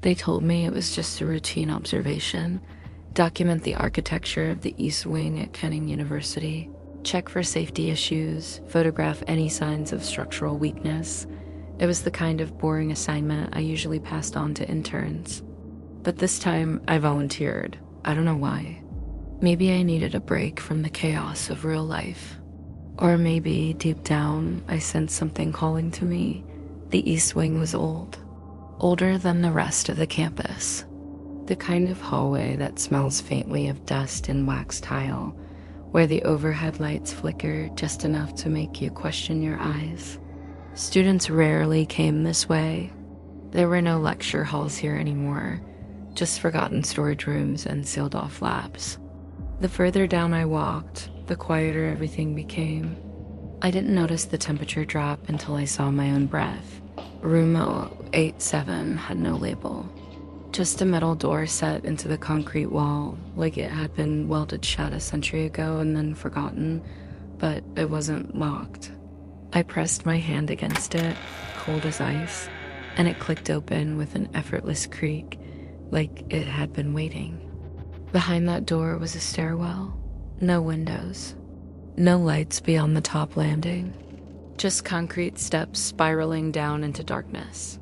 They told me it was just a routine observation. Document the architecture of the East Wing at Kenning University. Check for safety issues. Photograph any signs of structural weakness. It was the kind of boring assignment I usually passed on to interns. But this time, I volunteered. I don't know why. Maybe I needed a break from the chaos of real life. Or maybe, deep down, I sensed something calling to me. The East Wing was old. Older than the rest of the campus. The kind of hallway that smells faintly of dust and wax tile, where the overhead lights flicker just enough to make you question your eyes. Students rarely came this way. There were no lecture halls here anymore, just forgotten storage rooms and sealed-off labs. The further down I walked, the quieter everything became. I didn't notice the temperature drop until I saw my own breath. Room 087 had no label. Just a metal door set into the concrete wall, like it had been welded shut a century ago and then forgotten, but it wasn't locked. I pressed my hand against it, cold as ice, and it clicked open with an effortless creak, like it had been waiting. Behind that door was a stairwell. No windows. No lights beyond the top landing. Just concrete steps spiraling down into darkness.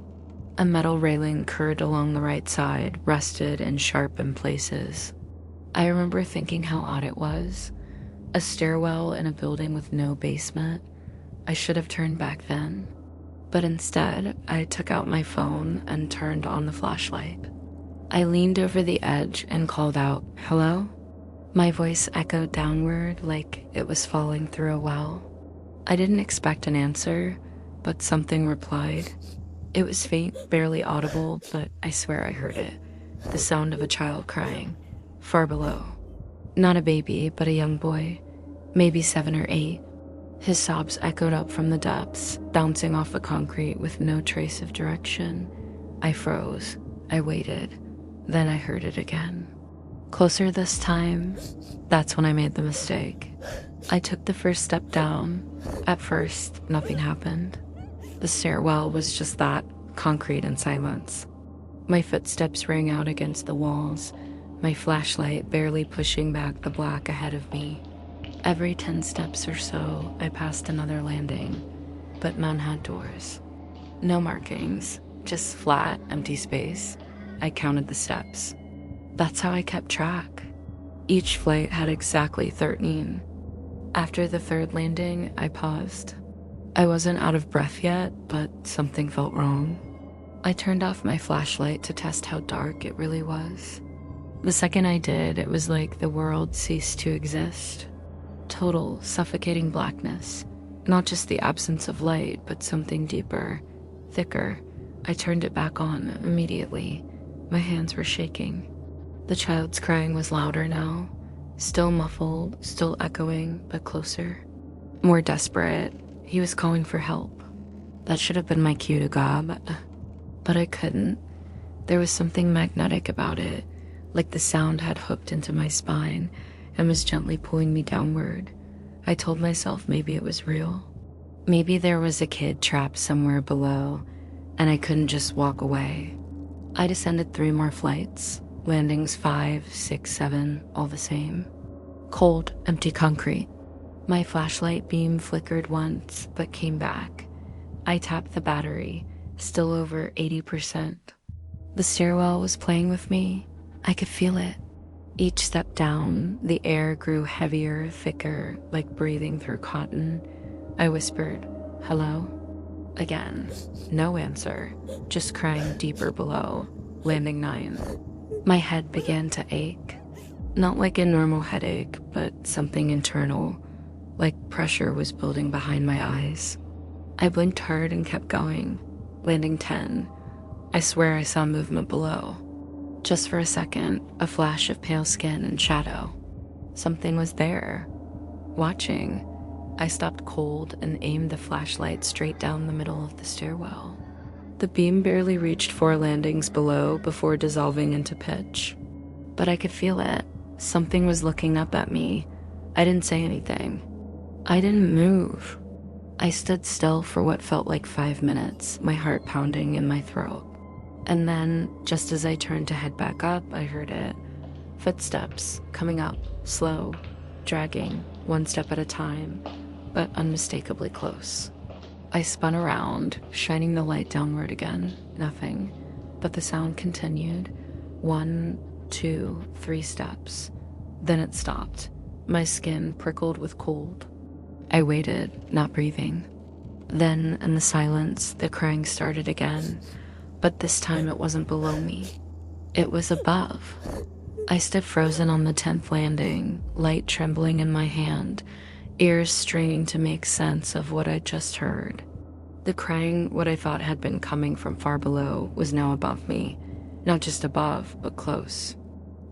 A metal railing curved along the right side, rusted and sharp in places. I remember thinking how odd it was. A stairwell in a building with no basement. I should have turned back then. But instead, I took out my phone and turned on the flashlight. I leaned over the edge and called out, "Hello?" My voice echoed downward like it was falling through a well. I didn't expect an answer, but something replied. It was faint, barely audible, but I swear I heard it. The sound of a child crying, far below. Not a baby, but a young boy, maybe 7 or 8. His sobs echoed up from the depths, bouncing off the concrete with no trace of direction. I froze. I waited. Then I heard it again. Closer this time, that's when I made the mistake. I took the first step down. At first, nothing happened. The stairwell was just that, concrete and silence. My footsteps rang out against the walls, my flashlight barely pushing back the black ahead of me. Every 10 steps or so, I passed another landing, but none had doors. No markings, just flat, empty space. I counted the steps. That's how I kept track. Each flight had exactly 13. After the third landing, I paused. I wasn't out of breath yet, but something felt wrong. I turned off my flashlight to test how dark it really was. The second I did, it was like the world ceased to exist. Total, suffocating blackness. Not just the absence of light, but something deeper, thicker. I turned it back on immediately. My hands were shaking. The child's crying was louder now. Still muffled, still echoing, but closer. More desperate. He was calling for help. That should have been my cue to gob. But I couldn't. There was something magnetic about it, like the sound had hooked into my spine and was gently pulling me downward. I told myself maybe it was real. Maybe there was a kid trapped somewhere below, and I couldn't just walk away. I descended 3 more flights, landings 5, 6, 7, all the same. Cold, empty concrete. My flashlight beam flickered once, but came back. I tapped the battery, still over 80%. The stairwell was playing with me. I could feel it. Each step down, the air grew heavier, thicker, like breathing through cotton. I whispered, "Hello?" Again, no answer, just crying deeper below, landing 9. My head began to ache. Not like a normal headache, but something internal, like pressure was building behind my eyes. I blinked hard and kept going, landing 10. I swear I saw movement below. Just for a second, a flash of pale skin and shadow. Something was there, watching. I stopped cold and aimed the flashlight straight down the middle of the stairwell. The beam barely reached 4 landings below before dissolving into pitch. But I could feel it. Something was looking up at me. I didn't say anything. I didn't move. I stood still for what felt like 5 minutes, my heart pounding in my throat. And then, just as I turned to head back up, I heard it. Footsteps coming up, slow, dragging, one step at a time, but unmistakably close. I spun around, shining the light downward again. Nothing. But the sound continued. 1, 2, 3 steps. Then it stopped. My skin prickled with cold. I waited, not breathing. Then, in the silence, the crying started again. But this time it wasn't below me. It was above. I stood frozen on the 10th landing, light trembling in my hand, ears straining to make sense of what I'd just heard. The crying, what I thought had been coming from far below, was now above me. Not just above, but close.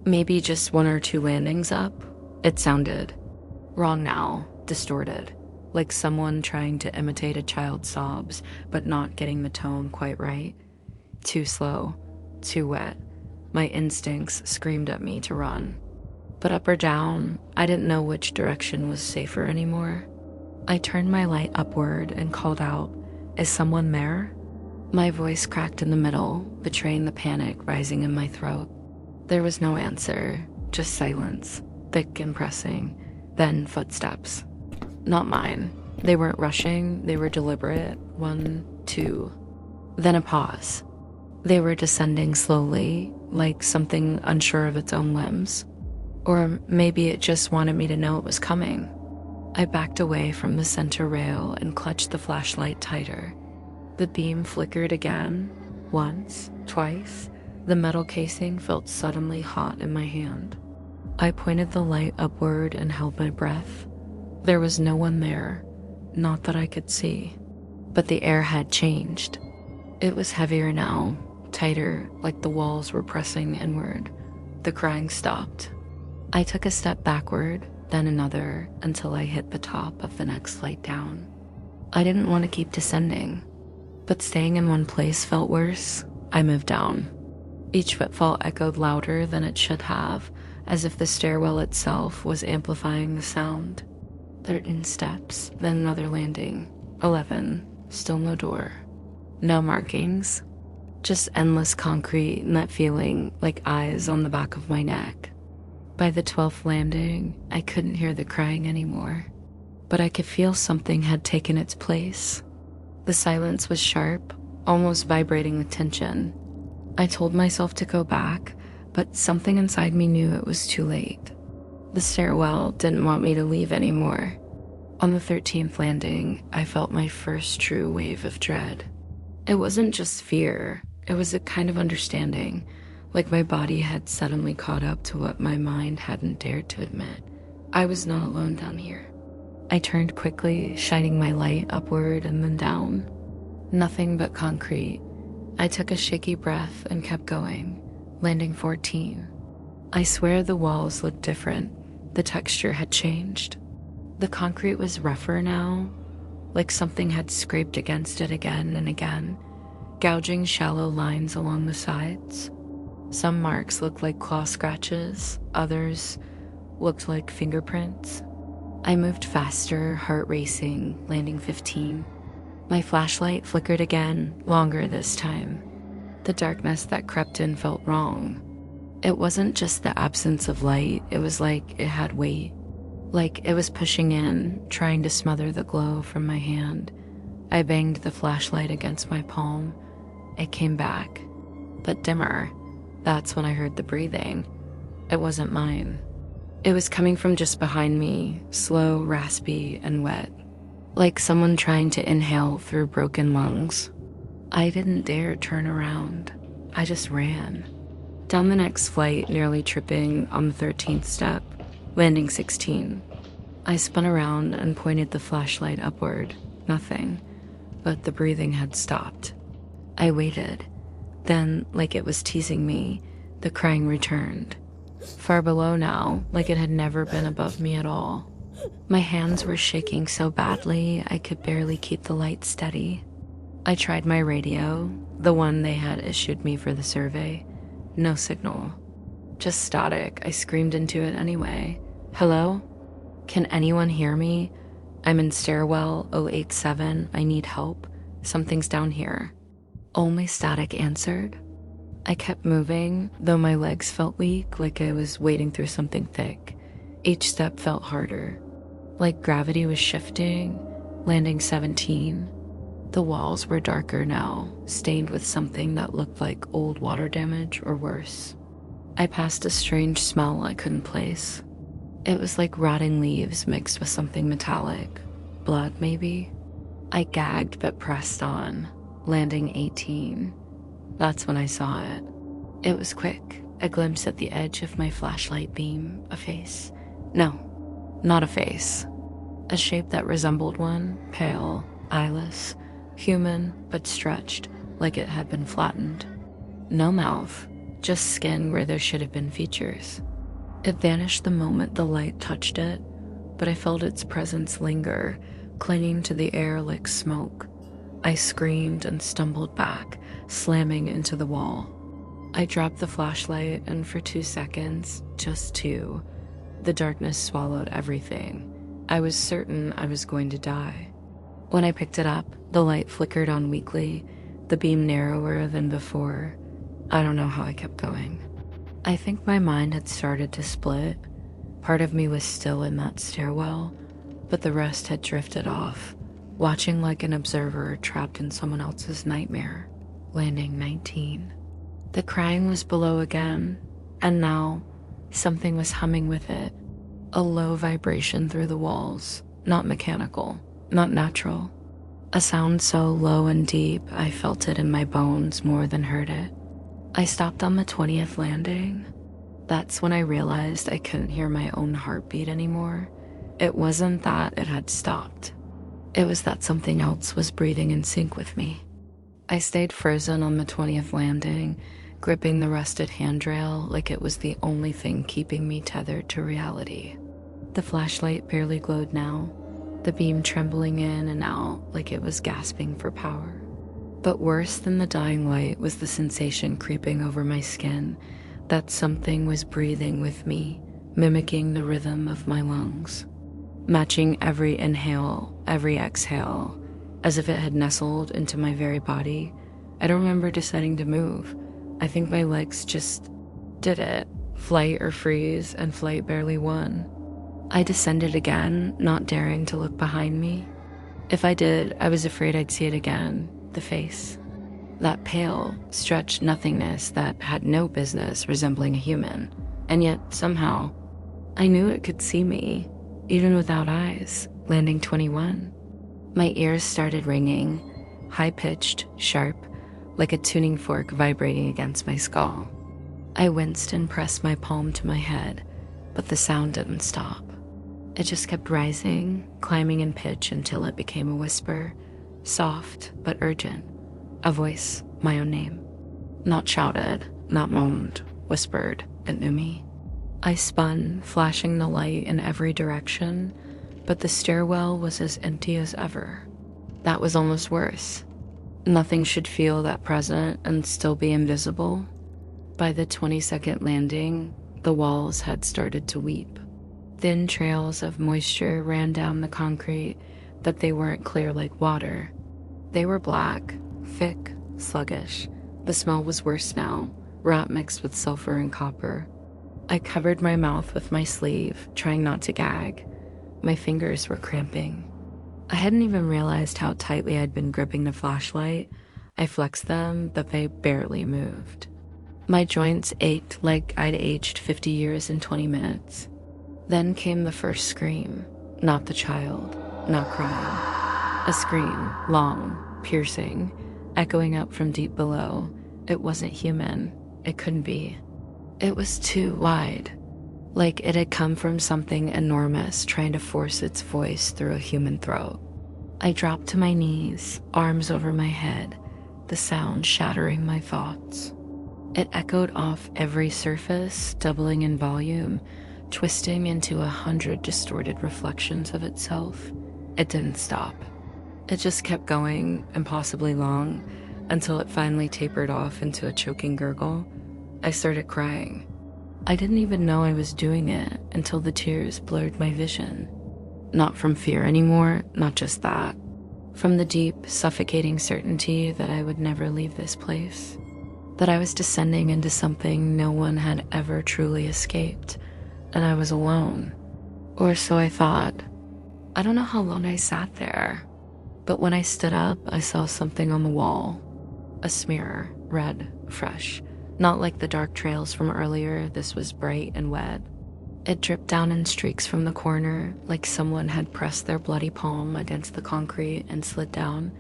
Maybe just 1 or 2 landings up. It sounded wrong now, distorted, like someone trying to imitate a child's sobs, but not getting the tone quite right. Too slow, too wet. My instincts screamed at me to run. But up or down, I didn't know which direction was safer anymore. I turned my light upward and called out, "Is someone there?" My voice cracked in the middle, betraying the panic rising in my throat. There was no answer, just silence, thick and pressing, then footsteps. Not mine. They weren't rushing, they were deliberate. 1, 2. Then a pause. They were descending slowly, like something unsure of its own limbs. Or maybe it just wanted me to know it was coming. I backed away from the center rail and clutched the flashlight tighter. The beam flickered again, once, twice. The metal casing felt suddenly hot in my hand. I pointed the light upward and held my breath. There was no one there, not that I could see. But the air had changed. It was heavier now, tighter, like the walls were pressing inward. The crying stopped. I took a step backward, then another, until I hit the top of the next flight down. I didn't want to keep descending, but staying in one place felt worse. I moved down. Each footfall echoed louder than it should have, as if the stairwell itself was amplifying the sound. 13 steps, then another landing. 11, still no door. No markings. Just endless concrete and that feeling like eyes on the back of my neck. By the 12th landing, I couldn't hear the crying anymore, but I could feel something had taken its place. The silence was sharp, almost vibrating with tension. I told myself to go back, but something inside me knew it was too late. The stairwell didn't want me to leave anymore. On the 13th landing, I felt my first true wave of dread. It wasn't just fear, it was a kind of understanding, like my body had suddenly caught up to what my mind hadn't dared to admit. I was not alone down here. I turned quickly, shining my light upward and then down. Nothing but concrete. I took a shaky breath and kept going, landing 14. I swear the walls looked different. The texture had changed. The concrete was rougher now, like something had scraped against it again and again, gouging shallow lines along the sides. Some marks looked like claw scratches, others looked like fingerprints. I moved faster, heart racing, landing 15. My flashlight flickered again, longer this time. The darkness that crept in felt wrong. It wasn't just the absence of light, it was like it had weight. Like it was pushing in, trying to smother the glow from my hand. I banged the flashlight against my palm. It came back, but dimmer. That's when I heard the breathing. It wasn't mine. It was coming from just behind me, slow, raspy, and wet. Like someone trying to inhale through broken lungs. I didn't dare turn around. I just ran. Down the next flight, nearly tripping on the 13th step, landing 16. I spun around and pointed the flashlight upward. Nothing, but the breathing had stopped. I waited. Then, like it was teasing me, the crying returned. Far below now, like it had never been above me at all. My hands were shaking so badly I could barely keep the light steady. I tried my radio, the one they had issued me for the survey. No signal. Just static. I screamed into it anyway. Hello? Can anyone hear me? I'm in stairwell 087. I need help. Something's down here. Only static answered. I kept moving, though my legs felt weak, like I was wading through something thick. Each step felt harder, like gravity was shifting, landing 17. The walls were darker now, stained with something that looked like old water damage or worse. I passed a strange smell I couldn't place. It was like rotting leaves mixed with something metallic. Blood, maybe? I gagged but pressed on, landing 18. That's when I saw it. It was quick, a glimpse at the edge of my flashlight beam, a face. No, not a face. A shape that resembled one, pale, eyeless, human, but stretched, like it had been flattened. No mouth, just skin where there should have been features. It vanished the moment the light touched it, but I felt its presence linger, clinging to the air like smoke. I screamed and stumbled back, slamming into the wall. I dropped the flashlight, and for 2 seconds, just 2, the darkness swallowed everything. I was certain I was going to die. When I picked it up, the light flickered on weakly, the beam narrower than before. I don't know how I kept going. I think my mind had started to split. Part of me was still in that stairwell, but the rest had drifted off, watching like an observer trapped in someone else's nightmare, landing 19. The crying was below again, and now something was humming with it, a low vibration through the walls, not mechanical, not natural. A sound so low and deep, I felt it in my bones more than heard it. I stopped on the 20th landing. That's when I realized I couldn't hear my own heartbeat anymore. It wasn't that it had stopped. It was that something else was breathing in sync with me. I stayed frozen on the 20th landing, gripping the rusted handrail like it was the only thing keeping me tethered to reality. The flashlight barely glowed now, the beam trembling in and out like it was gasping for power. But worse than the dying light was the sensation creeping over my skin that something was breathing with me, mimicking the rhythm of my lungs, matching every inhale, every exhale, as if it had nestled into my very body. I don't remember deciding to move. I think my legs just did it. Flight or freeze, and flight barely won. I descended again, not daring to look behind me. If I did, I was afraid I'd see it again, the face. That pale, stretched nothingness that had no business resembling a human. And yet, somehow, I knew it could see me, even without eyes, landing 21. My ears started ringing, high-pitched, sharp, like a tuning fork vibrating against my skull. I winced and pressed my palm to my head, but the sound didn't stop. It just kept rising, climbing in pitch until it became a whisper, soft but urgent. A voice, my own name. Not shouted, not moaned, whispered. It knew me. I spun, flashing the light in every direction, but the stairwell was as empty as ever. That was almost worse. Nothing should feel that present and still be invisible. By the 22nd landing, the walls had started to weep. Thin trails of moisture ran down the concrete, but they weren't clear like water. They were black, thick, sluggish. The smell was worse now, rot mixed with sulfur and copper. I covered my mouth with my sleeve, trying not to gag. My fingers were cramping. I hadn't even realized how tightly I'd been gripping the flashlight. I flexed them, but they barely moved. My joints ached like I'd aged 50 years in 20 minutes. Then came the first scream, not the child, not crying. A scream, long, piercing, echoing up from deep below. It wasn't human. It couldn't be. It was too wide, like it had come from something enormous trying to force its voice through a human throat. I dropped to my knees, arms over my head, the sound shattering my thoughts. It echoed off every surface, doubling in volume, twisting into 100 distorted reflections of itself. It didn't stop. It just kept going, impossibly long, until it finally tapered off into a choking gurgle. I started crying. I didn't even know I was doing it until the tears blurred my vision. Not from fear anymore, not just that. From the deep, suffocating certainty that I would never leave this place. that I was descending into something no one had ever truly escaped, and I was alone. Or so I thought. I don't know how long I sat there, but when I stood up, I saw something on the wall. A smear, red, fresh. Not like the dark trails from earlier, this was bright and wet. It dripped down in streaks from the corner, like someone had pressed their bloody palm against the concrete and slid down.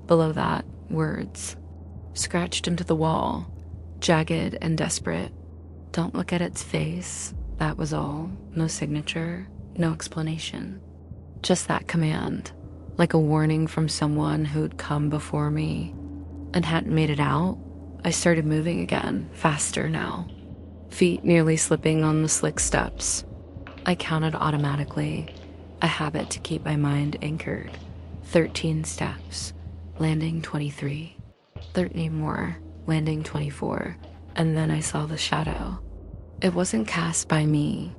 Below that, words. Scratched into the wall, jagged and desperate. Don't look at its face, that was all. No signature, no explanation. Just that command, like a warning from someone who'd come before me and hadn't made it out. I started moving again, faster now. Feet nearly slipping on the slick steps. I counted automatically, a habit to keep my mind anchored. 13 steps, landing 23. 13 more, landing 24, and then I saw the shadow. It wasn't cast by me.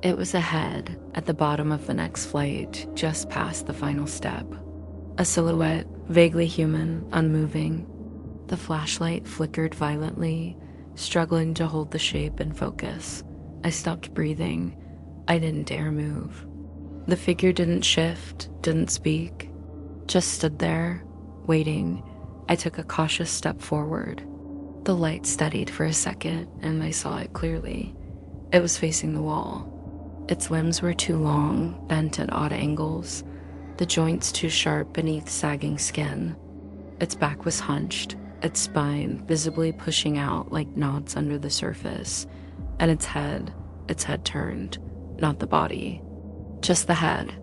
It was ahead, at the bottom of the next flight, just past the final step. A silhouette, vaguely human, unmoving. The flashlight flickered violently, struggling to hold the shape and focus. I stopped breathing. I didn't dare move. The figure didn't shift, didn't speak, just stood there, waiting. I took a cautious step forward. The light steadied for a second, and I saw it clearly. It was facing the wall. Its limbs were too long, bent at odd angles, the joints too sharp beneath sagging skin. Its back was hunched, its spine visibly pushing out like knots under the surface, and its head turned, not the body, just the head,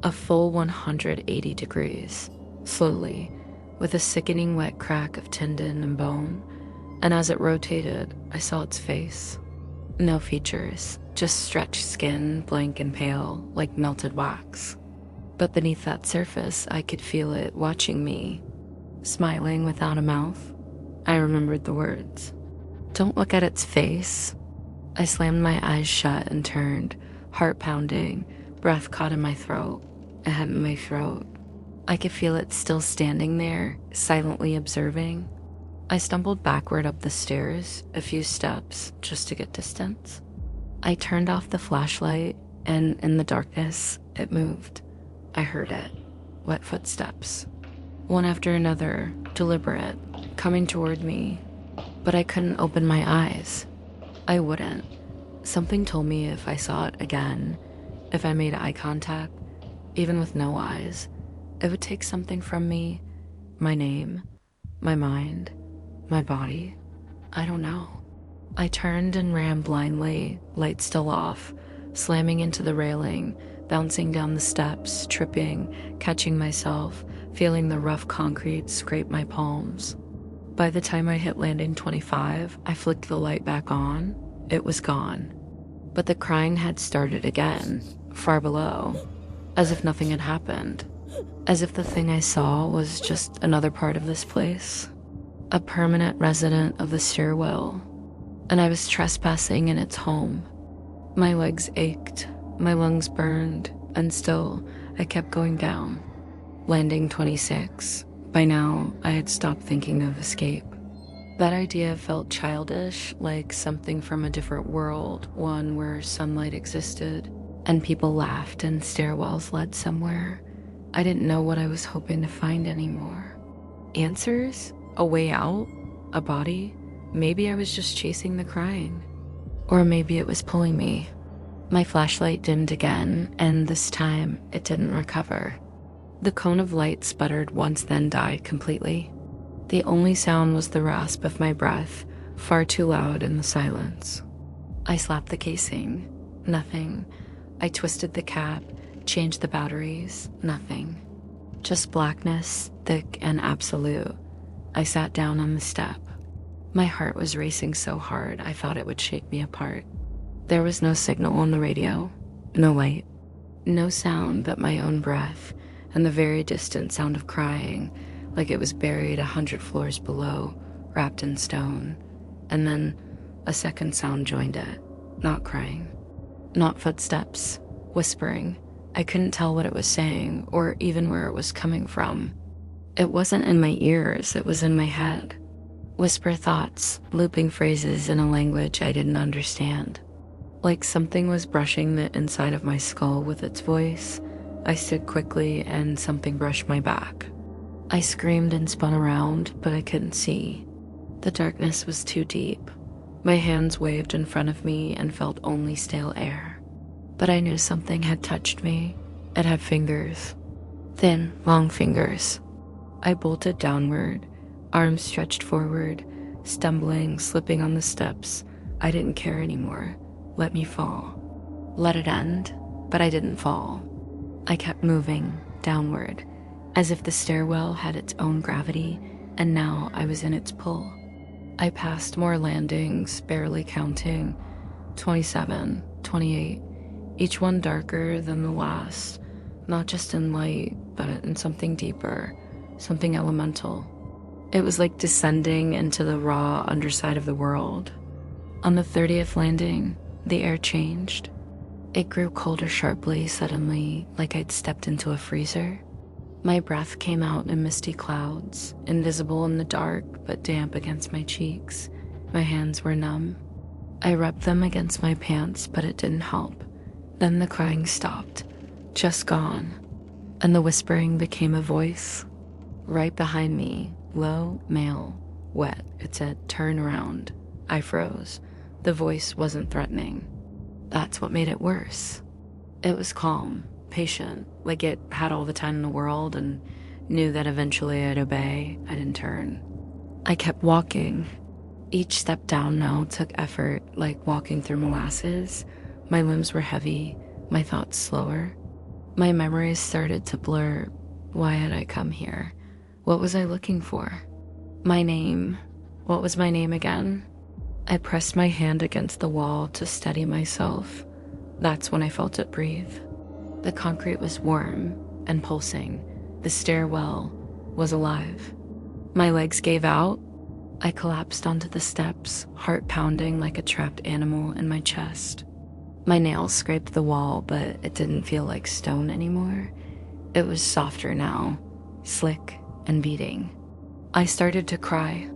a full 180 degrees, slowly, with a sickening wet crack of tendon and bone, and as it rotated, I saw its face. No features, just stretched skin, blank and pale, like melted wax. But beneath that surface, I could feel it watching me, smiling without a mouth. I remembered the words. Don't look at its face. I slammed my eyes shut and turned, heart pounding, breath caught in my throat. It had in my throat. I could feel it still standing there, silently observing. I stumbled backward up the stairs, a few steps, just to get distance. I turned off the flashlight, and in the darkness, it moved. I heard it. Wet footsteps. One after another, deliberate, coming toward me. But I couldn't open my eyes. I wouldn't. Something told me if I saw it again, if I made eye contact, even with no eyes, it would take something from me. My name, my mind, my body. I don't know. I turned and ran blindly, light still off, slamming into the railing, bouncing down the steps, tripping, catching myself, feeling the rough concrete scrape my palms. By the time I hit landing 25, I flicked the light back on. It was gone. But the crying had started again, far below, as if nothing had happened, as if the thing I saw was just another part of this place, a permanent resident of the stairwell, and I was trespassing in its home. My legs ached, my lungs burned, and still I kept going down. Landing 26. By now, I had stopped thinking of escape. That idea felt childish, like something from a different world, one where sunlight existed, and people laughed and stairwells led somewhere. I didn't know what I was hoping to find anymore. Answers? A way out? A body? Maybe I was just chasing the crying. Or maybe it was pulling me. My flashlight dimmed again, and this time it didn't recover. The cone of light sputtered once, then died completely. The only sound was the rasp of my breath, far too loud in the silence. I slapped the casing. Nothing. I twisted the cap, changed the batteries. Nothing. Just blackness, thick and absolute. I sat down on the step. My heart was racing so hard I thought it would shake me apart. There was no signal on the radio, no light, no sound but my own breath and the very distant sound of crying, like it was buried 100 floors below, wrapped in stone. And then a second sound joined it, not crying, not footsteps, whispering. I couldn't tell what it was saying or even where it was coming from. It wasn't in my ears, it was in my head. whisper thoughts, looping phrases in a language I didn't understand. Like something was brushing the inside of my skull with its voice. I stood quickly and something brushed my back. I screamed and spun around, but I couldn't see. The darkness was too deep. My hands waved in front of me and felt only stale air. But I knew something had touched me. It had fingers. Thin, long fingers. I bolted downward, arms stretched forward, stumbling, slipping on the steps. I didn't care anymore. Let me fall. Let it end, but I didn't fall. I kept moving, downward, as if the stairwell had its own gravity, and now I was in its pull. I passed more landings, barely counting. 27, 28, each one darker than the last, not just in light, but in something deeper, something elemental. It was like descending into the raw underside of the world. On the 30th landing, the air changed. It grew colder sharply, suddenly, like I'd stepped into a freezer. My breath came out in misty clouds, invisible in the dark, but damp against my cheeks. My hands were numb. I rubbed them against my pants, but it didn't help. Then the crying stopped, just gone, and the whispering became a voice. Right behind me, low, male, wet, it said, "Turn around." I froze. The voice wasn't threatening. That's what made it worse. It was calm, patient, like it had all the time in the world and knew that eventually I'd obey. I didn't turn. I kept walking. Each step down now took effort, like walking through molasses. My limbs were heavy, my thoughts slower. My memories started to blur. Why had I come here? What was I looking for? My name. What was my name again? I pressed my hand against the wall to steady myself. That's when I felt it breathe. The concrete was warm and pulsing. The stairwell was alive. My legs gave out. I collapsed onto the steps, heart pounding like a trapped animal in my chest. My nails scraped the wall, but it didn't feel like stone anymore. It was softer now, slick and beating. I started to cry.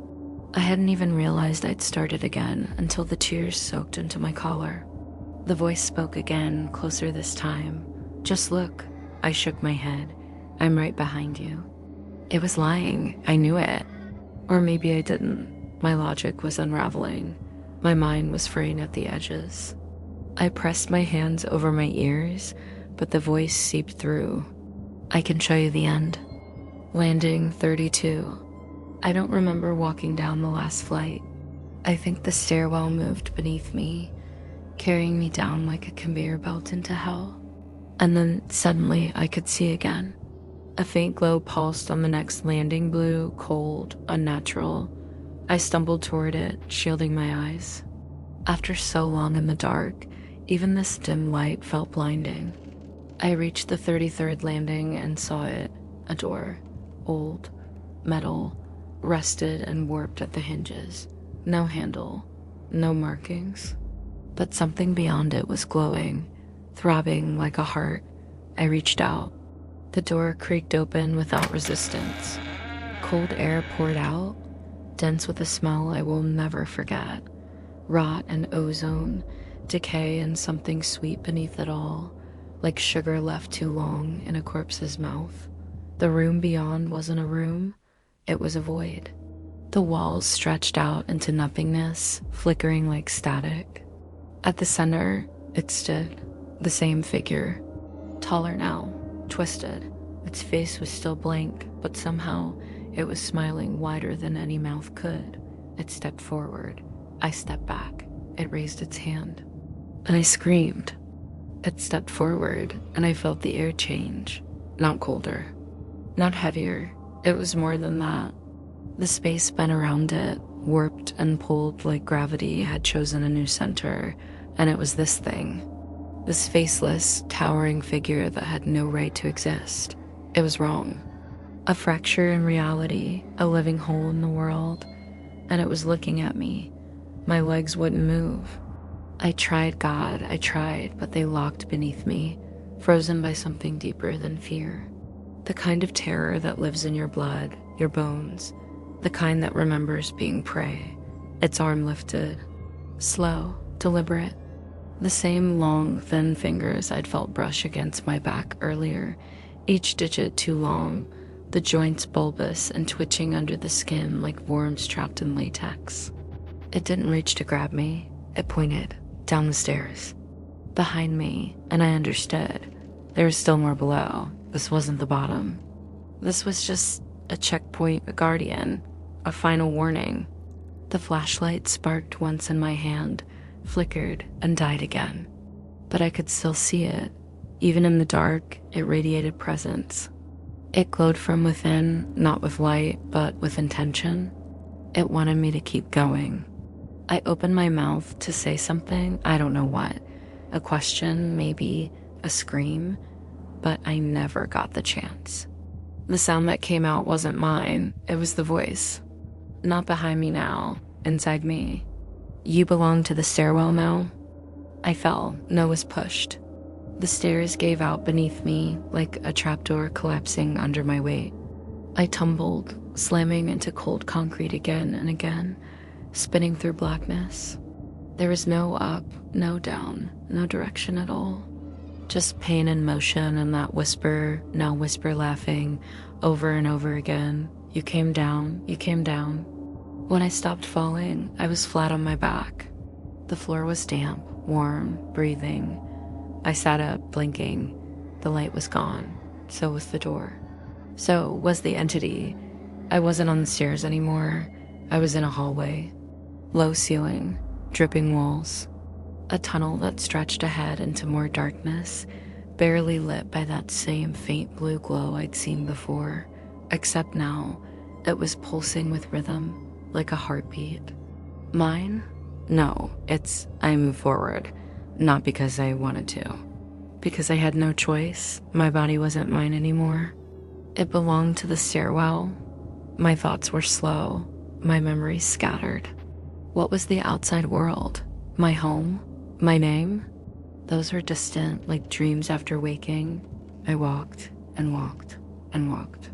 I hadn't even realized I'd started again until the tears soaked into my collar. The voice spoke again, closer this time. "Just look." I shook my head. "I'm right behind you." It was lying. I knew it. Or maybe I didn't. My logic was unraveling. My mind was fraying at the edges. I pressed my hands over my ears, but the voice seeped through. "I can show you the end." Landing 32. I don't remember walking down the last flight. I think the stairwell moved beneath me, carrying me down like a conveyor belt into hell. And then suddenly I could see again. A faint glow pulsed on the next landing, blue, cold, unnatural. I stumbled toward it, shielding my eyes. After so long in the dark, even this dim light felt blinding. I reached the 33rd landing and saw it, a door, old, metal, rusted and warped at the hinges. No handle, no markings. But something beyond it was glowing, throbbing like a heart. I reached out. The door creaked open without resistance. Cold air poured out, dense with a smell I will never forget. Rot and ozone, decay and something sweet beneath it all, like sugar left too long in a corpse's mouth. The room beyond wasn't a room. It was a void. The walls stretched out into nothingness, flickering like static. At the center, it stood, the same figure. Taller now, twisted. Its face was still blank, but somehow it was smiling wider than any mouth could. It stepped forward. I stepped back. It raised its hand. And I screamed. It stepped forward, and I felt the air change. Not colder. Not heavier. It was more than that. The space spun around it, warped and pulled like gravity had chosen a new center, and it was this thing. This faceless, towering figure that had no right to exist. It was wrong. A fracture in reality, a living hole in the world, and it was looking at me. My legs wouldn't move. I tried, God, I tried, but they locked beneath me, frozen by something deeper than fear. The kind of terror that lives in your blood, your bones, the kind that remembers being prey, its arm lifted, slow, deliberate. The same long, thin fingers I'd felt brush against my back earlier, each digit too long, the joints bulbous and twitching under the skin like worms trapped in latex. It didn't reach to grab me. It pointed, down the stairs, behind me, and I understood. There was still more below. This wasn't the bottom. This was just a checkpoint, a guardian, a final warning. The flashlight sparked once in my hand, flickered, and died again. But I could still see it. Even in the dark, it radiated presence. It glowed from within, not with light, but with intention. It wanted me to keep going. I opened my mouth to say something, I don't know what. A question, maybe, a scream, but I never got the chance. The sound that came out wasn't mine, it was the voice. Not behind me now, inside me. You belong to the stairwell now? I fell, no was pushed. The stairs gave out beneath me like a trapdoor collapsing under my weight. I tumbled, slamming into cold concrete again and again, spinning through blackness. There was no up, no down, no direction at all. Just pain and motion and that whisper, now whisper laughing, over and over again. You came down, you came down. When I stopped falling, I was flat on my back. The floor was damp, warm, breathing. I sat up, blinking. The light was gone. So was the door. So was the entity. I wasn't on the stairs anymore. I was in a hallway. Low ceiling, dripping walls. A tunnel that stretched ahead into more darkness, barely lit by that same faint blue glow I'd seen before. Except now, it was pulsing with rhythm, like a heartbeat. Mine? No, I move forward. Not because I wanted to. Because I had no choice. My body wasn't mine anymore. It belonged to the stairwell. My thoughts were slow. My memories scattered. What was the outside world? My home? My name? Those were distant, like dreams after waking. I walked and walked and walked.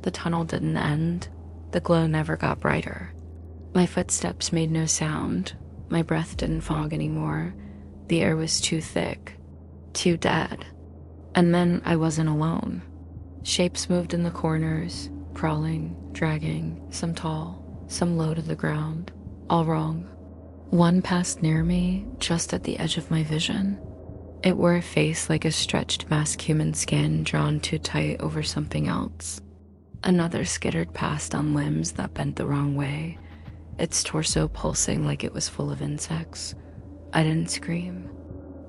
The tunnel didn't end. The glow never got brighter. My footsteps made no sound. My breath didn't fog anymore. The air was too thick, too dead. And then I wasn't alone. Shapes moved in the corners, crawling, dragging, some tall, some low to the ground, all wrong. One passed near me, just at the edge of my vision. It wore a face like a stretched masked human skin drawn too tight over something else. Another skittered past on limbs that bent the wrong way, its torso pulsing like it was full of insects. I didn't scream.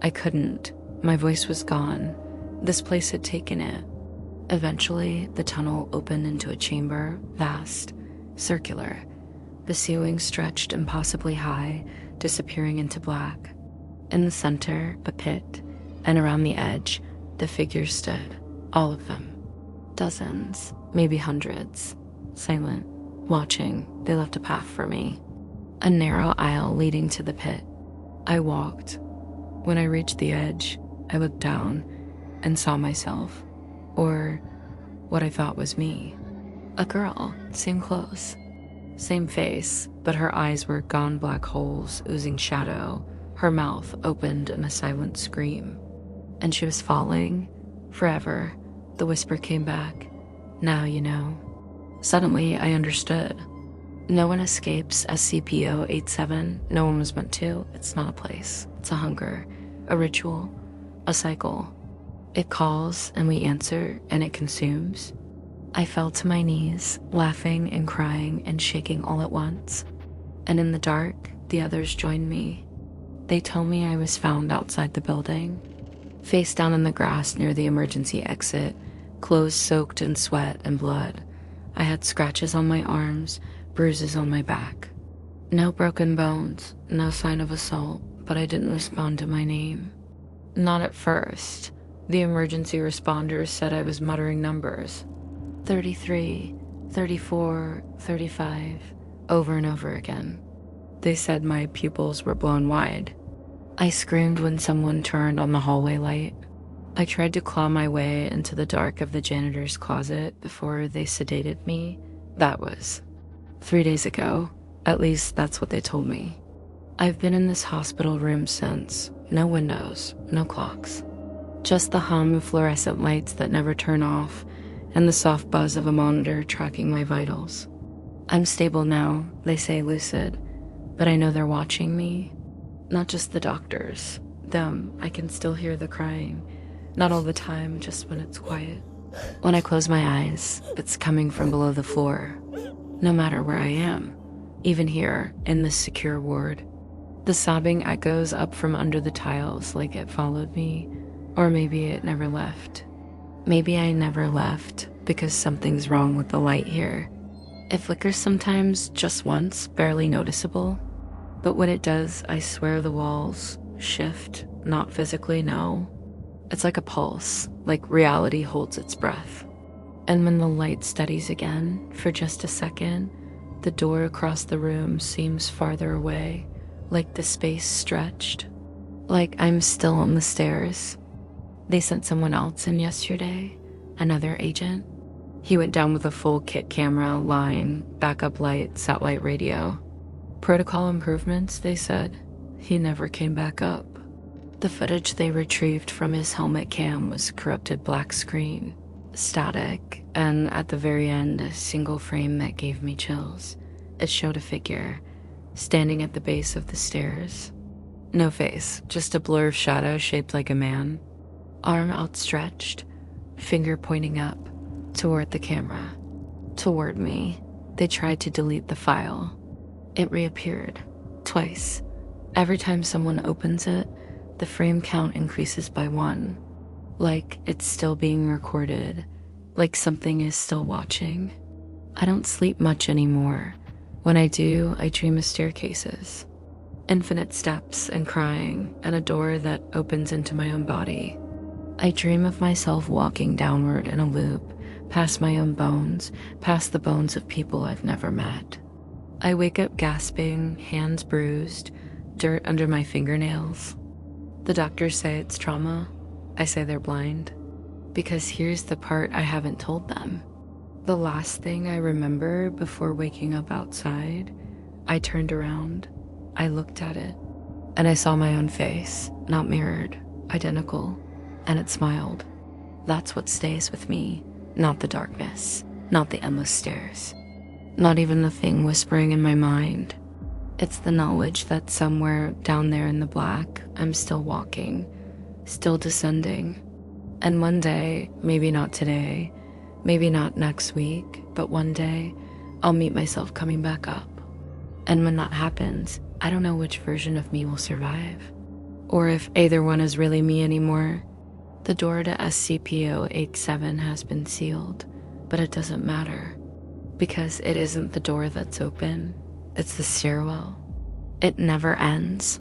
I couldn't. My voice was gone. This place had taken it. Eventually, the tunnel opened into a chamber, vast, circular. The ceiling stretched impossibly high, disappearing into black. In the center, a pit, and around the edge, the figures stood, all of them. Dozens, maybe hundreds. Silent, watching, they left a path for me. A narrow aisle leading to the pit. I walked. When I reached the edge, I looked down and saw myself, or what I thought was me. A girl, same clothes, same face, but her eyes were gone black holes oozing shadow, her mouth opened in a silent scream. And she was falling, forever. The whisper came back. Now you know. Suddenly, I understood. No one escapes SCP-087. No one was meant to. It's not a place. It's a hunger, a ritual, a cycle. It calls and we answer and it consumes. I fell to my knees, laughing and crying and shaking all at once. And in the dark, the others joined me. They told me I was found outside the building, face down in the grass near the emergency exit, clothes soaked in sweat and blood. I had scratches on my arms, bruises on my back. No broken bones, no sign of assault, but I didn't respond to my name. Not at first. The emergency responders said I was muttering numbers. 33, 34, 35, over and over again. They said my pupils were blown wide. I screamed when someone turned on the hallway light. I tried to claw my way into the dark of the janitor's closet before they sedated me. That was 3 days ago. At least that's what they told me. I've been in this hospital room since. No windows, no clocks. Just the hum of fluorescent lights that never turn off and the soft buzz of a monitor tracking my vitals. I'm stable now, they say lucid, but I know they're watching me. Not just the doctors. Them, I can still hear the crying. Not all the time, just when it's quiet. When I close my eyes, it's coming from below the floor. No matter where I am, even here in this secure ward. The sobbing echoes up from under the tiles like it followed me, or maybe it never left. Maybe I never left because something's wrong with the light here. It flickers sometimes, just once, barely noticeable. But when it does, I swear the walls shift, not physically, no. It's like a pulse, like reality holds its breath. And when the light steadies again, for just a second, the door across the room seems farther away, like the space stretched. Like I'm still on the stairs. They sent someone else in yesterday, another agent. He went down with a full kit camera, line, backup light, satellite radio. Protocol improvements, they said. He never came back up. The footage they retrieved from his helmet cam was corrupted black screen, static, and at the very end, a single frame that gave me chills. It showed a figure, standing at the base of the stairs. No face, just a blur of shadow shaped like a man. Arm outstretched, finger pointing up, toward the camera. Toward me. They tried to delete the file. It reappeared, twice. Every time someone opens it, the frame count increases by 1. Like it's still being recorded, like something is still watching. I don't sleep much anymore. When I do, I dream of staircases. Infinite steps and crying, and a door that opens into my own body. I dream of myself walking downward in a loop, past my own bones, past the bones of people I've never met. I wake up gasping, hands bruised, dirt under my fingernails. The doctors say it's trauma. I say they're blind. Because here's the part I haven't told them. The last thing I remember before waking up outside, I turned around, I looked at it, and I saw my own face, not mirrored, identical, and it smiled. That's what stays with me, not the darkness, not the endless stairs, not even the thing whispering in my mind. It's the knowledge that somewhere down there in the black, I'm still walking, still descending. And one day, maybe not today, maybe not next week, but one day, I'll meet myself coming back up. And when that happens, I don't know which version of me will survive, or if either one is really me anymore. The door to SCP-087 has been sealed, but it doesn't matter, because it isn't the door that's open, it's the stairwell. It never ends.